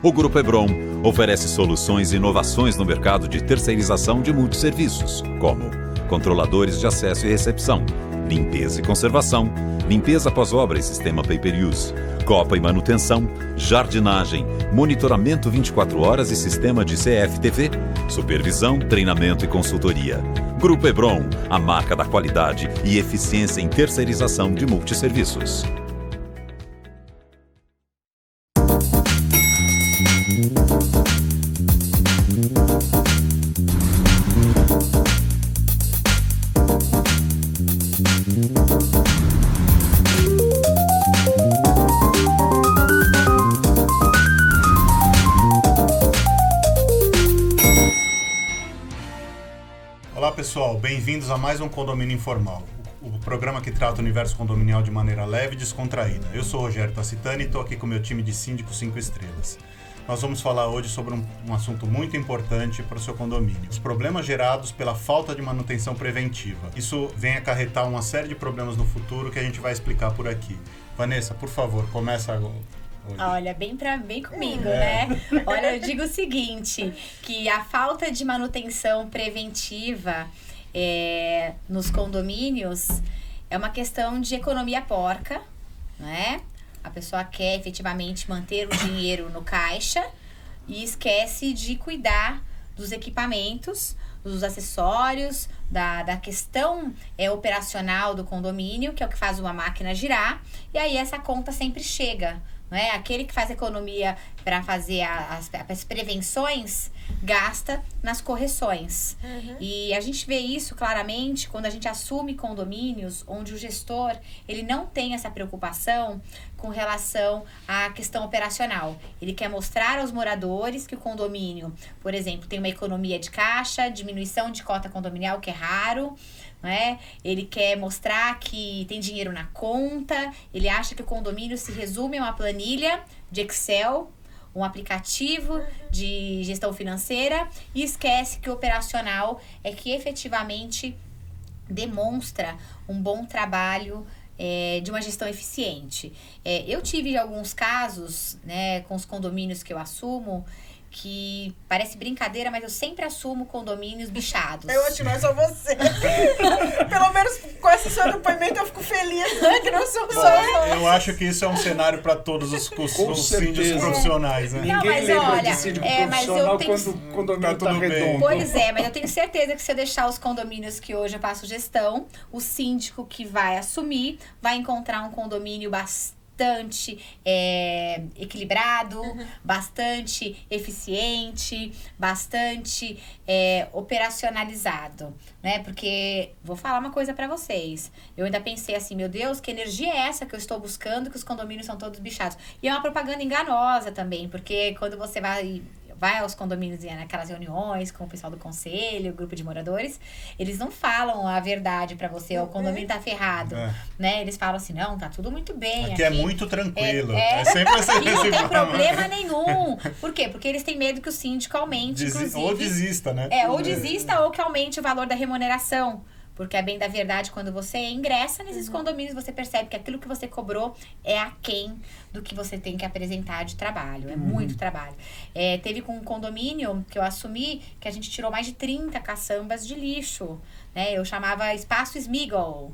O Grupo Hebron oferece soluções e inovações no mercado de terceirização de multisserviços, como controladores de acesso e recepção, limpeza e conservação, limpeza pós-obra e sistema pay-per-use, copa e manutenção, jardinagem, monitoramento 24 horas e sistema de CFTV, supervisão, treinamento e consultoria. Grupo Hebron, a marca da qualidade e eficiência em terceirização de multisserviços. Olá pessoal, bem-vindos a mais um Condomínio Informal, o programa que trata o universo condominial de maneira leve e descontraída. Eu sou o Rogério Tacitani e estou aqui com o meu time de síndicos 5 estrelas. Nós vamos falar hoje sobre um assunto muito importante para o seu condomínio. Os problemas gerados pela falta de manutenção preventiva. Isso vem acarretar uma série de problemas no futuro que a gente vai explicar por aqui. Vanessa, por favor, começa agora. Olha, bem comigo, né? Olha, eu digo o seguinte, que a falta de manutenção preventiva nos condomínios é uma questão de economia porca, né? A pessoa quer efetivamente manter o dinheiro no caixa e esquece de cuidar dos equipamentos, dos acessórios, da questão operacional do condomínio, que é o que faz uma máquina girar, e aí essa conta sempre chega. Né? Aquele que faz economia para fazer as prevenções gasta nas correções. E a gente vê isso claramente quando a gente assume condomínios onde o gestor ele não tem essa preocupação com relação à questão operacional. Ele quer mostrar aos moradores que o condomínio, por exemplo, tem uma economia de caixa, diminuição de cota condominial, que é raro, né? Ele quer mostrar que tem dinheiro na conta, ele acha que o condomínio se resume a uma planilha de Excel, um aplicativo de gestão financeira, e esquece que o operacional é que efetivamente demonstra um bom trabalho de uma gestão eficiente. Eu tive alguns casos, né, com os condomínios que eu assumo, que parece brincadeira, mas eu sempre assumo condomínios bichados. Eu acho que não é só você. Pelo menos com esse seu depoimento eu fico feliz, né? Que não sou só eu. Eu acho que isso é um cenário para todos os síndicos profissionais, né? Não, mas olha, mas eu tenho... quando o condomínio tá redondo. Pois é, mas eu tenho certeza que se eu deixar os condomínios que hoje eu faço gestão, o síndico que vai assumir vai encontrar um condomínio bastante equilibrado, bastante eficiente, bastante operacionalizado, né? Porque, vou falar uma coisa pra vocês, eu ainda pensei assim, meu Deus, que energia é essa que eu estou buscando, que os condomínios são todos bichados? E é uma propaganda enganosa também, porque quando você vai aos condomínios naquelas reuniões com o pessoal do conselho, grupo de moradores, eles não falam a verdade pra você, o condomínio tá ferrado, né? Eles falam assim, não, tá tudo muito bem. Aqui é muito tranquilo. Sempre assim. Aqui não tem problema nenhum. Por quê? Porque eles têm medo que o síndico aumente, inclusive. Ou desista, né? Ou desista ou que aumente o valor da remuneração. Porque é bem da verdade, quando você ingressa nesses condomínios, você percebe que aquilo que você cobrou é aquém do que você tem que apresentar de trabalho. É muito trabalho. Teve com um condomínio que eu assumi, que a gente tirou mais de 30 caçambas de lixo. Né? Eu chamava espaço Smiggle.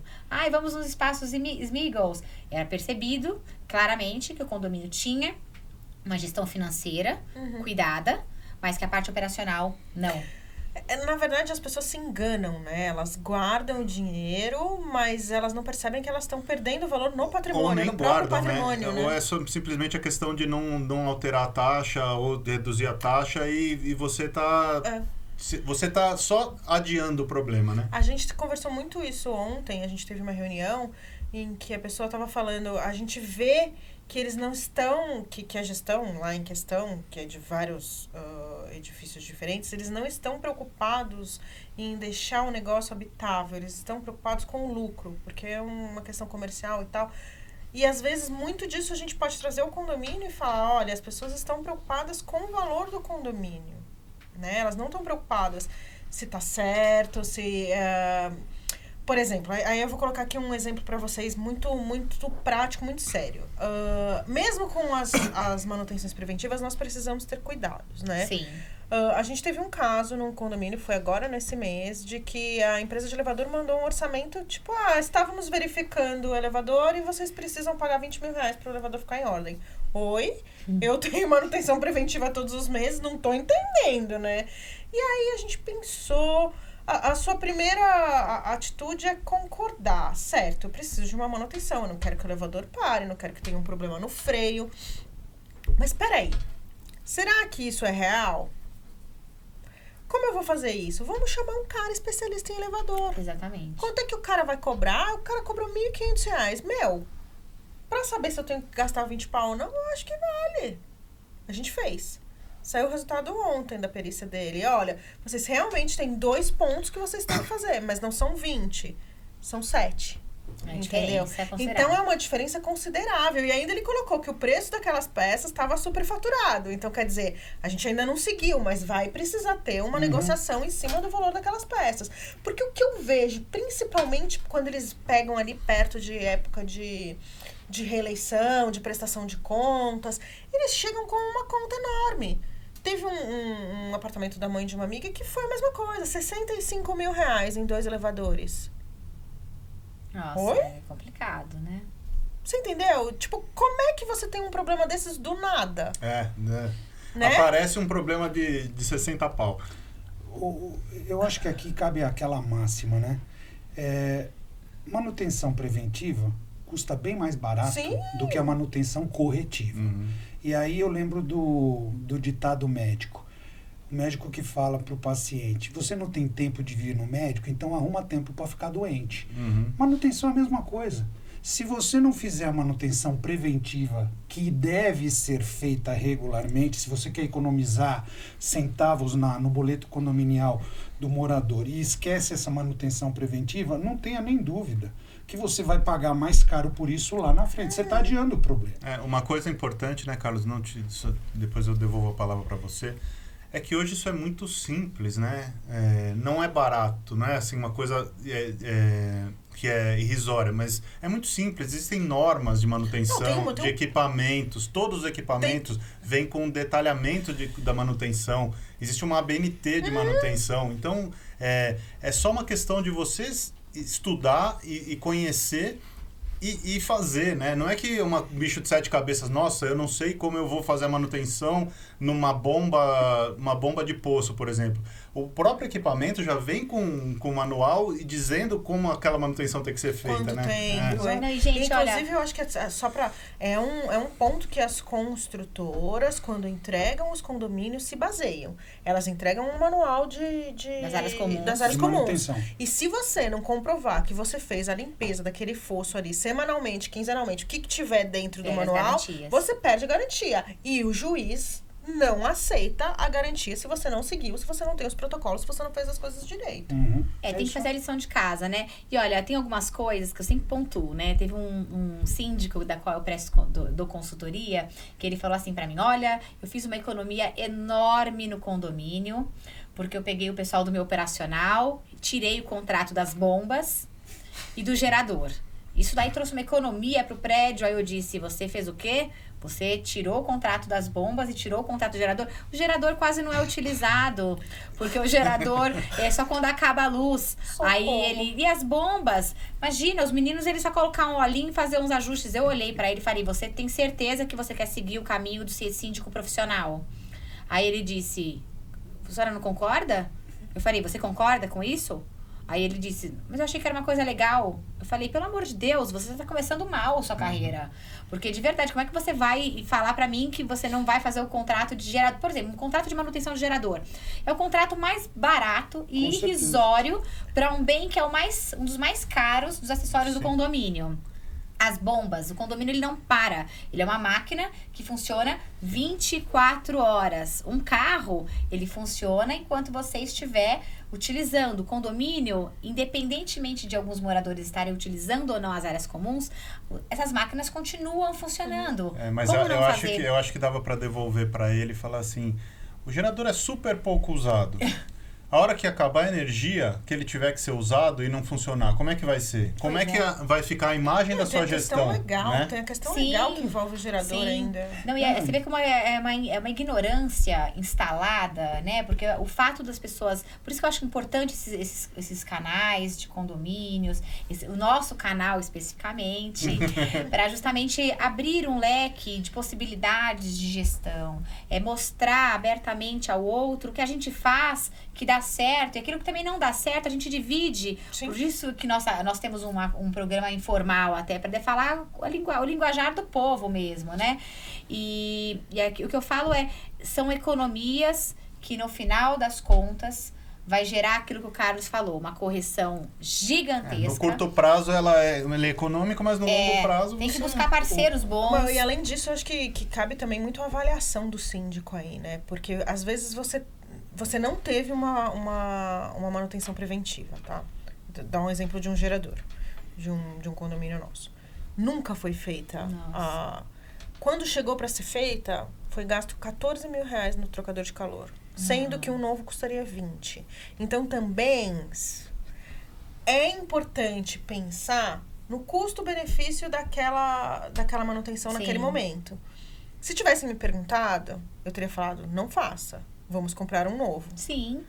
Vamos nos espaços Smiggles. Era percebido claramente que o condomínio tinha uma gestão financeira cuidada, mas que a parte operacional não. Na verdade, as pessoas se enganam, né? Elas guardam o dinheiro, mas elas não percebem que elas estão perdendo valor no patrimônio, ou nem no guardam, próprio patrimônio, né? Ou é simplesmente a questão de não alterar a taxa ou reduzir a taxa e você tá... Você tá só adiando o problema, né? A gente conversou muito isso ontem, a gente teve uma reunião em que a pessoa estava falando, a gente vê que eles não estão, que a gestão lá em questão, que é de vários edifícios diferentes, eles não estão preocupados em deixar o negócio habitável, eles estão preocupados com o lucro, porque é uma questão comercial e tal. E às vezes muito disso a gente pode trazer ao condomínio e falar, olha, as pessoas estão preocupadas com o valor do condomínio, né? Elas não estão preocupadas se está certo, se... Por exemplo, aí eu vou colocar aqui um exemplo para vocês muito prático, muito sério. Mesmo com as manutenções preventivas, nós precisamos ter cuidados, né? Sim. A gente teve um caso num condomínio, foi agora nesse mês, de que a empresa de elevador mandou um orçamento, tipo, estávamos verificando o elevador e vocês precisam pagar 20 mil reais para o elevador ficar em ordem. Oi? Eu tenho manutenção preventiva todos os meses, não tô entendendo, né? E aí a gente pensou... A sua primeira atitude é concordar, certo? Eu preciso de uma manutenção, eu não quero que o elevador pare, não quero que tenha um problema no freio. Mas peraí, será que isso é real? Como eu vou fazer isso? Vamos chamar um cara especialista em elevador. Exatamente. Quanto é que o cara vai cobrar? O cara cobrou R$1.500. Meu, pra saber se eu tenho que gastar 20 pau ou não, eu acho que vale. A gente fez. Saiu o resultado ontem da perícia dele. Olha, vocês realmente têm 2 pontos que vocês têm que fazer, mas não são 20, são 7. Entendeu? Então é uma diferença considerável. E ainda ele colocou que o preço daquelas peças estava superfaturado. Então, quer dizer, a gente ainda não seguiu, mas vai precisar ter uma negociação em cima do valor daquelas peças. Porque o que eu vejo, principalmente quando eles pegam ali perto de época de reeleição, de prestação de contas, eles chegam com uma conta enorme. Teve um apartamento da mãe de uma amiga que foi a mesma coisa, 65 mil reais em 2 elevadores. Nossa, Oi? é complicado, né? Você entendeu? Tipo, como é que você tem um problema desses do nada? Né? Né? Aparece um problema de 60 pau. Eu acho que aqui cabe aquela máxima, né? Manutenção preventiva custa bem mais barato Sim. do que a manutenção corretiva. E aí eu lembro do ditado médico. O médico que fala para o paciente, você não tem tempo de vir no médico, então arruma tempo para ficar doente. Manutenção é a mesma coisa. Se você não fizer a manutenção preventiva, que deve ser feita regularmente, se você quer economizar centavos no boleto condominial do morador e esquece essa manutenção preventiva, não tenha nem dúvida que você vai pagar mais caro por isso lá na frente. Você está adiando o problema. Uma coisa importante, né, Carlos? Depois eu devolvo a palavra para você. É que hoje isso é muito simples, né? Não é barato, não é assim uma coisa que é irrisória, mas é muito simples. Existem normas de manutenção, de equipamentos. Todos os equipamentos vêm com um detalhamento da manutenção. Existe uma ABNT de manutenção. Então, é só uma questão de vocês estudar e conhecer e fazer, né? Não é que um bicho de 7 cabeças, nossa, eu não sei como eu vou fazer a manutenção numa bomba de poço, por exemplo. O próprio equipamento já vem com manual e dizendo como aquela manutenção tem que ser feita, Quanto né? tempo, Gente, inclusive, eu acho que é um ponto que as construtoras, quando entregam os condomínios, se baseiam. Elas entregam um manual das áreas comuns. Das áreas De comuns. manutenção. E se você não comprovar que você fez a limpeza daquele fosso ali semanalmente, quinzenalmente, o que tiver dentro do manual, você perde a garantia. E o juiz não aceita a garantia se você não seguiu, se você não tem os protocolos, se você não fez as coisas direito. Tem que fazer a lição de casa, né? E olha, tem algumas coisas que eu sempre pontuo, né? Teve um síndico da qual eu presto do consultoria, que ele falou assim pra mim, olha, eu fiz uma economia enorme no condomínio, porque eu peguei o pessoal do meu operacional, tirei o contrato das bombas e do gerador. Isso daí trouxe uma economia pro prédio. Aí eu disse, você fez o quê? Você tirou o contrato das bombas e tirou o contrato do gerador. O gerador quase não é utilizado, porque o gerador é só quando acaba a luz. Aí e as bombas? Imagina, os meninos, eles só colocar um olhinho e fazer uns ajustes. Eu olhei pra ele e falei, você tem certeza que você quer seguir o caminho do ser síndico profissional? Aí ele disse, a senhora não concorda? Eu falei, você concorda com isso? Aí ele disse, mas eu achei que era uma coisa legal. Eu falei, pelo amor de Deus, você está começando mal a sua carreira. Porque, de verdade, como é que você vai falar pra mim que você não vai fazer o contrato de gerador? Por exemplo, um contrato de manutenção de gerador. É o contrato mais barato e irrisório para um bem que é um dos mais caros dos acessórios do condomínio. As bombas, o condomínio ele não para. Ele é uma máquina que funciona 24 horas. Um carro, ele funciona enquanto você estiver utilizando. O condomínio, independentemente de alguns moradores estarem utilizando ou não as áreas comuns, essas máquinas continuam funcionando. Mas eu acho que dava para devolver para ele e falar assim, o gerador é super pouco usado. A hora que acabar a energia, que ele tiver que ser usado e não funcionar, como é que vai ser? Como é que vai ficar a imagem da sua gestão? Legal, né? Tem a questão Sim. legal que envolve o gerador Sim. ainda. Não, e você vê como é uma ignorância instalada, né? Porque o fato das pessoas... Por isso que eu acho importante esses canais de condomínios, o nosso canal especificamente, para justamente abrir um leque de possibilidades de gestão. Mostrar abertamente ao outro o que a gente faz que dá certo, e aquilo que também não dá certo, a gente divide. Sim. Por isso que nós temos um programa informal até, para falar o linguajar do povo mesmo, né? E o que eu falo são economias que no final das contas vai gerar aquilo que o Carlos falou, uma correção gigantesca. No curto prazo ela é econômica, mas no longo prazo... Tem que buscar parceiros bons. Bom, e além disso, eu acho que cabe também muito a avaliação do síndico aí, né? Porque às vezes você não teve uma manutenção preventiva, tá? Dá um exemplo de um gerador, de um condomínio nosso. Nunca foi feita. Quando chegou para ser feita, foi gasto R$14 mil no trocador de calor, sendo que um novo custaria 20. Então, também é importante pensar no custo-benefício daquela manutenção naquele momento. Se tivessem me perguntado, eu teria falado, não faça. Vamos comprar um novo. Sim.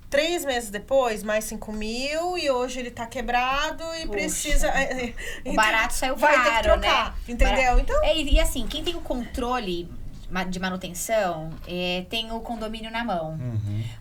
3 meses depois, mais 5 mil, e hoje ele tá quebrado e precisa... O barato saiu vai caro, ter que trocar, né? entendeu? Então... E assim, quem tem o controle de manutenção tem o condomínio na mão.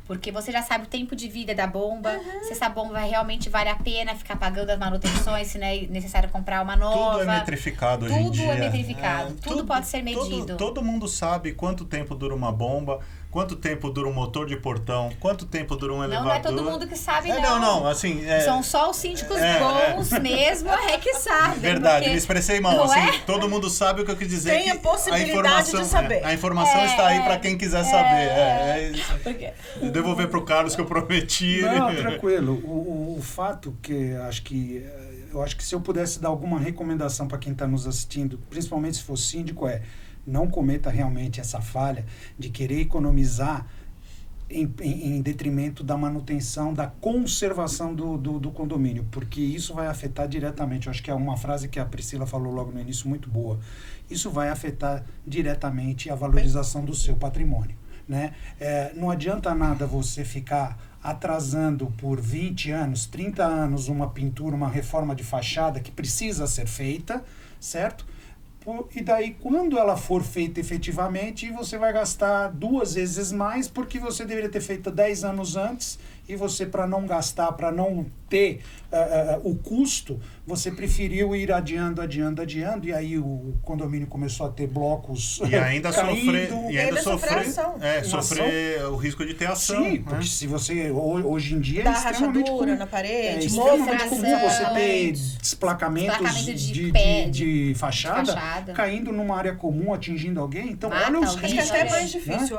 Porque você já sabe o tempo de vida da bomba, se essa bomba realmente vale a pena ficar pagando as manutenções, se não é necessário comprar uma nova. Tudo é metrificado hoje em dia. Tudo é metrificado, tudo pode ser medido. Todo mundo sabe quanto tempo dura uma bomba, quanto tempo dura um motor de portão, quanto tempo dura um elevador. Não é todo mundo que sabe, não, assim... São só os síndicos bons mesmo, que sabem. Verdade, porque... me expressei mal. Assim, todo mundo sabe o que eu quis dizer. Tem a possibilidade de saber. A informação está aí para quem quiser saber. Devolver para o Carlos que eu prometi. Não, tranquilo. O fato que eu acho que se eu pudesse dar alguma recomendação para quem está nos assistindo, principalmente se for síndico, não cometa realmente essa falha de querer economizar em detrimento da manutenção, da conservação do condomínio, porque isso vai afetar diretamente. Eu acho que é uma frase que a Priscila falou logo no início muito boa. Isso vai afetar diretamente a valorização do seu patrimônio, né? Não adianta nada você ficar atrasando por 20 anos, 30 anos uma pintura, uma reforma de fachada que precisa ser feita, certo? E daí, quando ela for feita efetivamente, você vai gastar 2 vezes mais, porque você deveria ter feito 10 anos antes, e você, para não gastar, para não ter o custo, você preferiu ir adiando, e aí o condomínio começou a ter blocos e ainda caindo, sofrer o risco de ter ação. Sim, porque se você, hoje em dia, dá rachadura na parede, extremamente comum você ter desplacamentos de fachada caindo numa área comum, atingindo alguém. Então, olha os riscos. Acho que é até mais difícil.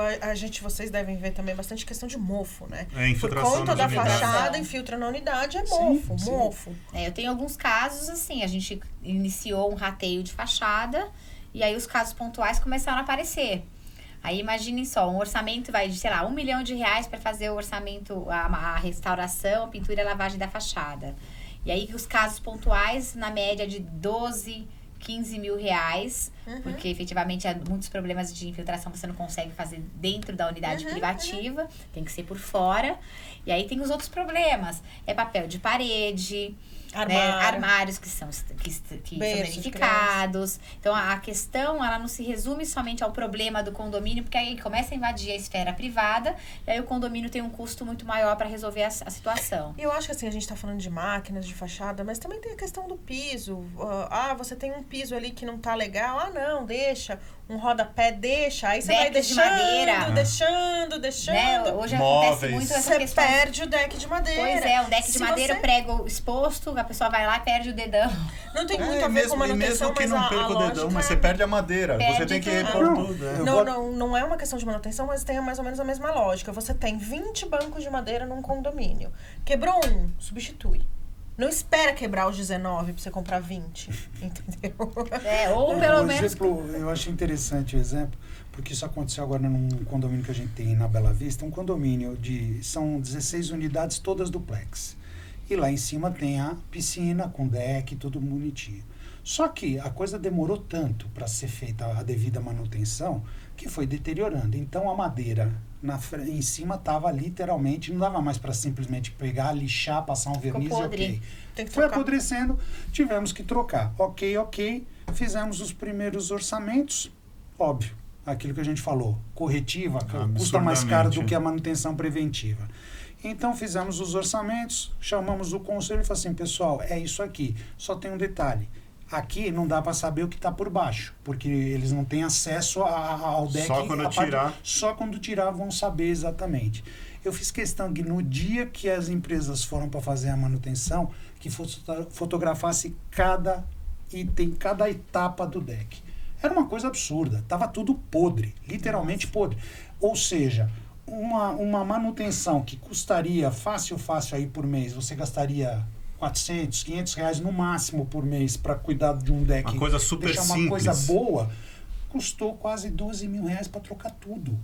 Vocês devem ver também bastante questão de mofo, né? Infiltração. Por conta da fachada, infiltra na unidade, mofo. Eu tenho alguns casos, assim, a gente iniciou um rateio de fachada e aí os casos pontuais começaram a aparecer. Aí imaginem só, um orçamento vai de, sei lá, R$1 milhão para fazer o orçamento, a restauração, a pintura e a lavagem da fachada. E aí os casos pontuais, na média de 12, 15 mil reais, porque efetivamente há muitos problemas de infiltração você não consegue fazer dentro da unidade privativa, tem que ser por fora. E aí tem os outros problemas, papel de parede, armários que são danificados. Então a questão, ela não se resume somente ao problema do condomínio, porque aí começa a invadir a esfera privada, e aí o condomínio tem um custo muito maior para resolver a situação. E eu acho que assim, a gente está falando de máquinas, de fachada, mas também tem a questão do piso. Você tem um piso ali que não tá legal, não, deixa. Um rodapé, deixa. Aí você vai deixando, de madeira. deixando. Né? Hoje acontece muito essa questão. Você perde o deck de madeira. Pois é, o deck de madeira, o prego exposto, a pessoa vai lá e perde o dedão. Não tem muito a ver com manutenção, mesmo que não perca o dedão, mas você perde a madeira. Você tem que repor tudo. Não é uma questão de manutenção, mas tem mais ou menos a mesma lógica. Você tem 20 bancos de madeira num condomínio. Quebrou um, substitui. Não espera quebrar os 19 pra você comprar 20, entendeu? Ou pelo menos... Exemplo, eu achei interessante o exemplo, porque isso aconteceu agora num condomínio que a gente tem na Bela Vista, um condomínio são 16 unidades, todas duplex. E lá em cima tem a piscina com deck, tudo bonitinho. Só que a coisa demorou tanto para ser feita a devida manutenção que foi deteriorando. Então a madeira em cima estava literalmente, não dava mais para simplesmente pegar, lixar, passar um verniz e ok. Foi apodrecendo, tivemos que trocar. Ok. Fizemos os primeiros orçamentos, óbvio, aquilo que a gente falou, corretiva, custa mais caro do que a manutenção preventiva. Então fizemos os orçamentos, chamamos o conselho e falamos assim, pessoal, é isso aqui, só tem um detalhe. Aqui não dá para saber o que está por baixo, porque eles não têm acesso ao deck. Só quando tirar. Só quando tirar vão saber exatamente. Eu fiz questão que no dia que as empresas foram para fazer a manutenção, que fotografasse cada item, cada etapa do deck. Era uma coisa absurda, estava tudo podre, literalmente podre. Ou seja, uma manutenção que custaria fácil aí por mês, você gastaria 400, 500 reais no máximo por mês para cuidar de um deck. Uma coisa super deixar uma simples. coisa boa, custou quase 12 mil reais para trocar tudo.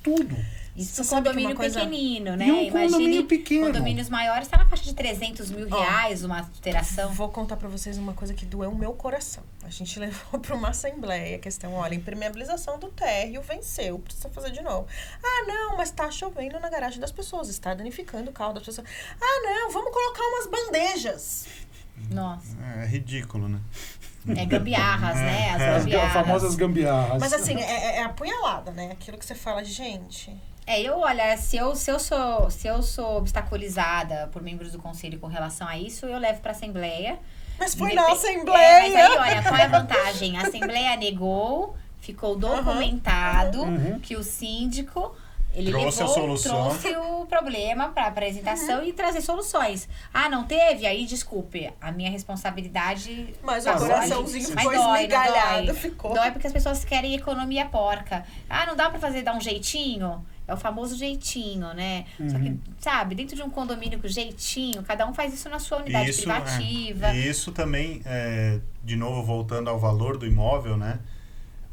Tudo. Isso um condomínio pequenino, né? E um condomínio pequeno. Condomínios maiores tá na faixa de 300 mil reais uma alteração. Vou contar para vocês uma coisa que doeu o meu coração. A gente levou para uma assembleia a questão, olha, impermeabilização do térreo venceu, precisa fazer de novo. Ah, não, mas tá chovendo na garagem das pessoas, está danificando o carro das pessoas. Ah, não, vamos colocar umas bandejas. Nossa. É ridículo, né? gambiarras, né? As gambiarras. As famosas gambiarras. Mas assim, é apunhalada, né? Aquilo que você fala, gente... Olha, se eu sou obstaculizada por membros do conselho com relação a isso, eu levo pra assembleia. Mas foi na assembleia! Mas aí, olha, qual é a vantagem? A assembleia negou, ficou documentado que o síndico... Ele trouxe o problema para apresentação e trazer soluções. Ah, não teve? Aí, desculpe, a minha responsabilidade... Mas o coraçãozinho ficou esmigalhado. Dói porque as pessoas querem economia porca. Ah, não dá para dar um jeitinho? É o famoso jeitinho, né? Só que, sabe, dentro de um condomínio com jeitinho, cada um faz isso na sua unidade privativa. E isso também, de novo, voltando ao valor do imóvel, né?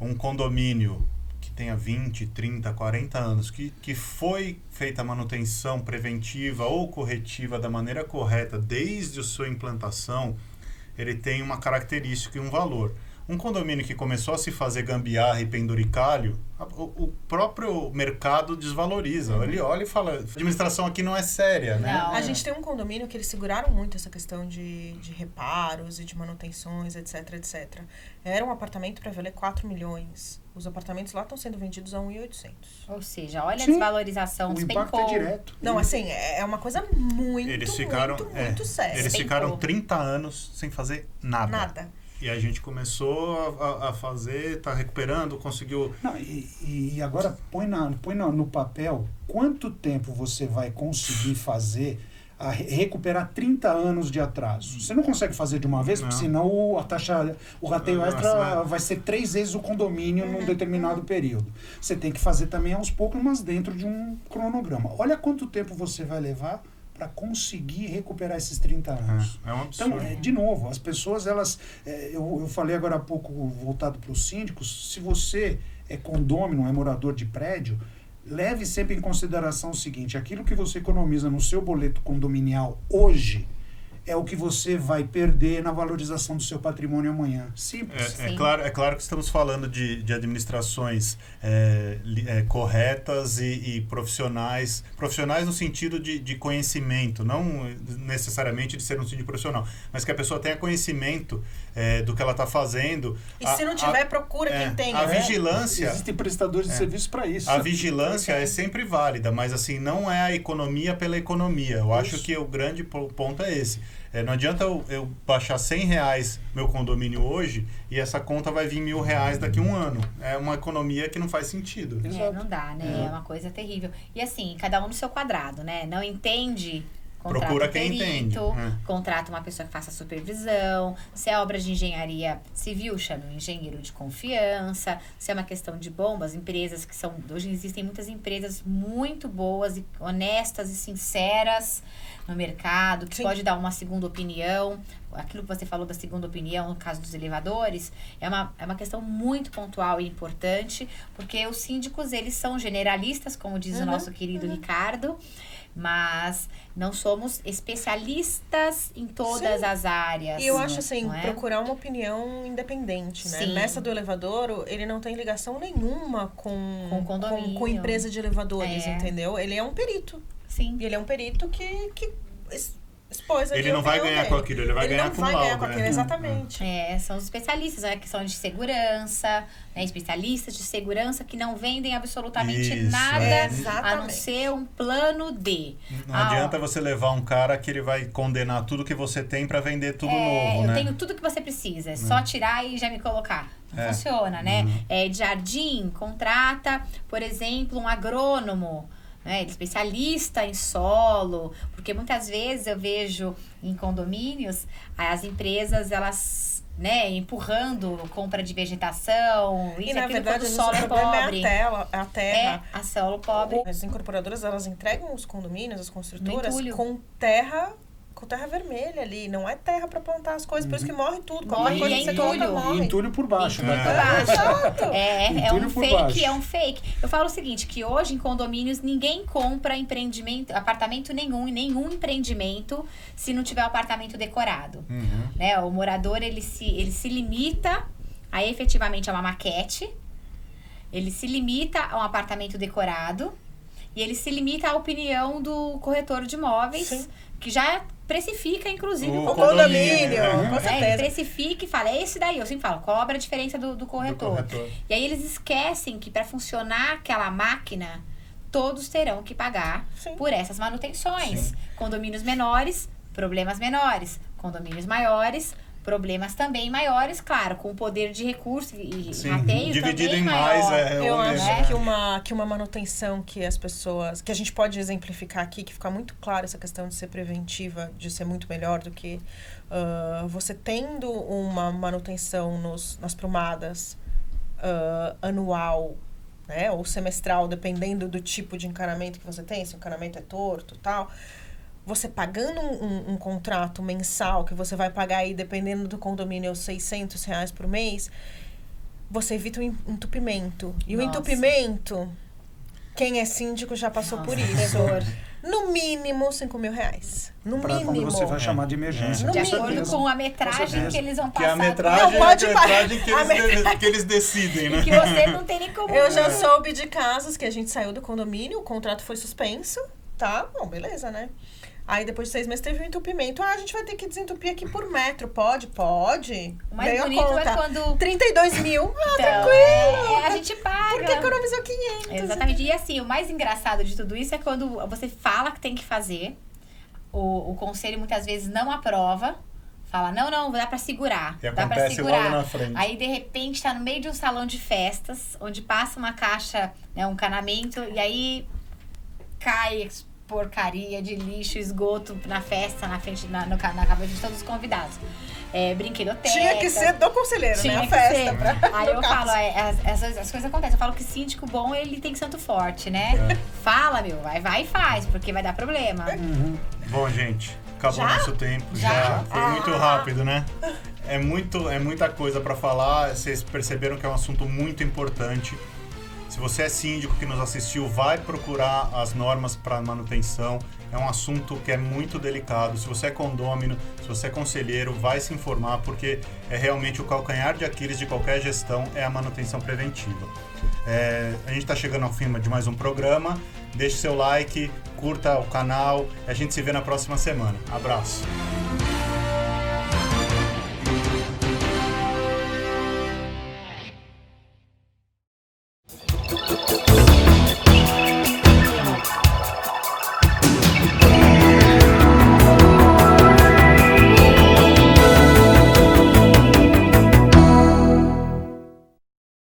Um condomínio... tenha 20, 30, 40 anos, que foi feita a manutenção preventiva ou corretiva da maneira correta desde a sua implantação, ele tem uma característica e um valor. Um condomínio que começou a se fazer gambiarra e penduricalho, o próprio mercado desvaloriza. Ele olha e fala, a administração aqui não é séria, né? A gente tem um condomínio que eles seguraram muito essa questão de reparos e de manutenções, etc, etc. Era um apartamento para valer 4 milhões. Os apartamentos lá estão sendo vendidos a 1.800. Ou seja, olha a desvalorização. O impacto é direto. Não, assim, é uma coisa muito séria. Eles ficaram 30 anos sem fazer nada. E a gente começou a fazer, tá recuperando, conseguiu... Não, e agora põe no papel quanto tempo você vai conseguir fazer a recuperar 30 anos de atraso. Você não consegue fazer de uma vez, porque senão o rateio extra vai ser 3 vezes o condomínio num determinado período. Você tem que fazer também aos poucos, mas dentro de um cronograma. Olha quanto tempo você vai levar para conseguir recuperar esses 30 anos. É um absurdo. Então, de novo, as pessoas, elas... eu falei agora há pouco, voltado para os síndicos, se você é condômino, é morador de prédio, leve sempre em consideração o seguinte, aquilo que você economiza no seu boleto condominial hoje é o que você vai perder na valorização do seu patrimônio amanhã. Simples. É claro que estamos falando de administrações corretas e profissionais. Profissionais no sentido de conhecimento, não necessariamente de ser um síndico profissional, mas que a pessoa tenha conhecimento do que ela está fazendo. E se não tiver, procura quem tem. A vigilância... Existem prestadores de serviço para isso. A vigilância é sempre válida, mas assim, não é a economia pela economia. Eu acho que o grande ponto é esse. Não adianta eu baixar R$100 meu condomínio hoje e essa conta vai vir R$1.000 daqui a um ano. É uma economia que não faz sentido. Não dá, né? É uma coisa terrível. E assim, cada um no seu quadrado, né? Não entende contrata Procura um quem perito, entende. contrata uma pessoa que faça supervisão. Se é obra de engenharia civil, chama um engenheiro de confiança. Se é uma questão de bombas, empresas que são... Hoje existem muitas empresas muito boas, e honestas e sinceras no mercado, que pode dar uma segunda opinião. Aquilo que você falou da segunda opinião, no caso dos elevadores, é uma questão muito pontual e importante, porque os síndicos, eles são generalistas, como diz o nosso querido Ricardo, mas não somos especialistas em todas as áreas. E eu acho assim, não é? procurar uma opinião independente, né? Sim. Nessa do elevadouro, ele não tem ligação nenhuma com condomínio. com empresa de elevadores, É. entendeu? Ele é um perito. Sim. E ele é um perito que expôs ali Ele não a vai opinião ganhar dele. com aquilo, ele vai ganhar com não vai ganhar laudo, com aquilo, né? exatamente. São os especialistas, né? Que são de segurança, né? Especialistas de segurança que não vendem absolutamente Isso, nada, é. a não Exatamente. ser um plano D. Não adianta você levar um cara que ele vai condenar tudo que você tem pra vender tudo novo, eu né? tenho tudo que você precisa, é só tirar e já me colocar. Não funciona, né? De jardim, contrata, por exemplo, um agrônomo, né? Especialista em solo, porque muitas vezes eu vejo em condomínios as empresas, elas, né, empurrando compra de vegetação, E isso na aquilo verdade, quando o às vezes, solo o é problema pobre. é a terra. A solo pobre. As incorporadoras, elas entregam os condomínios, as construtoras, No entulho. com terra vermelha ali. Não é terra pra plantar as coisas, por isso que morre tudo. Morre, Qualquer coisa e que você é coloca, entulho. morre. E entulho por baixo, né? Exato. É Entulho um por fake, baixo. é um fake. Eu falo o seguinte, que hoje em condomínios ninguém compra apartamento nenhum, em nenhum empreendimento, se não tiver um apartamento decorado. Né? O morador, ele se limita a efetivamente a uma maquete, ele se limita a um apartamento decorado e ele se limita à opinião do corretor de imóveis, Sim. que já precifica, inclusive, O O condomínio, né? com ele certeza. precifica e fala, é esse daí. Eu sempre falo, cobra a diferença do corretor. corretor. E aí eles esquecem que para funcionar aquela máquina, todos terão que pagar Sim. por essas manutenções. Condomínios menores, problemas menores. Condomínios maiores, problemas também maiores, claro, com poder de recurso e Sim, rateio dividido também em mais, maior. Eu onde- acho que uma manutenção que as pessoas... Que a gente pode exemplificar aqui, que fica muito claro essa questão de ser preventiva, de ser muito melhor do que você tendo uma manutenção nas prumadas anual, né, ou semestral, dependendo do tipo de encanamento que você tem, se o encanamento é torto e tal... Você pagando um contrato mensal, que você vai pagar aí, dependendo do condomínio, R$600 por mês, você evita o entupimento. E o Nossa. entupimento, quem é síndico já passou por isso. Terror. No mínimo, R$5.000. No Pra quando mínimo. você vai chamar de emergência. No De com acordo certeza. com a metragem certeza. que eles vão Que é passar. a metragem, Não, pode é a metragem que parar. eles, que eles decidem, né? Que você não tem nem como... Eu já soube de casos que a gente saiu do condomínio, o contrato foi suspenso, tá? Bom, beleza, né? Aí depois de 6 meses teve um entupimento. A gente vai ter que desentupir aqui por metro. Pode? Pode. O mais Veio a bonito conta. é quando... 32 mil. Então, a gente paga. Porque economizou 500. Exatamente. E assim, o mais engraçado de tudo isso é quando você fala que tem que fazer, o conselho muitas vezes não aprova, fala, não, dá pra segurar. E dá pra acontece segurar. logo na frente. Aí, de repente, tá no meio de um salão de festas, onde passa uma caixa, né, um encanamento, e aí cai porcaria de lixo, esgoto na festa, na frente, na cabeça de todos os convidados. Brinquedoteca. Tinha que ser do conselheiro, Tinha né? A que festa. ser. Pra, Aí no eu caso. falo, as coisas acontecem. Eu falo que síndico bom, ele tem santo forte, né? Fala, meu, vai e faz, porque vai dar problema. Bom, gente, acabou Já? nosso tempo. Já? Foi muito rápido, né? É muita coisa pra falar. Vocês perceberam que é um assunto muito importante. Se você é síndico que nos assistiu, vai procurar as normas para manutenção. É um assunto que é muito delicado. Se você é condômino, se você é conselheiro, vai se informar, porque é realmente o calcanhar de Aquiles de qualquer gestão é a manutenção preventiva. A gente está chegando ao fim de mais um programa. Deixe seu like, curta o canal. A gente se vê na próxima semana. Abraço!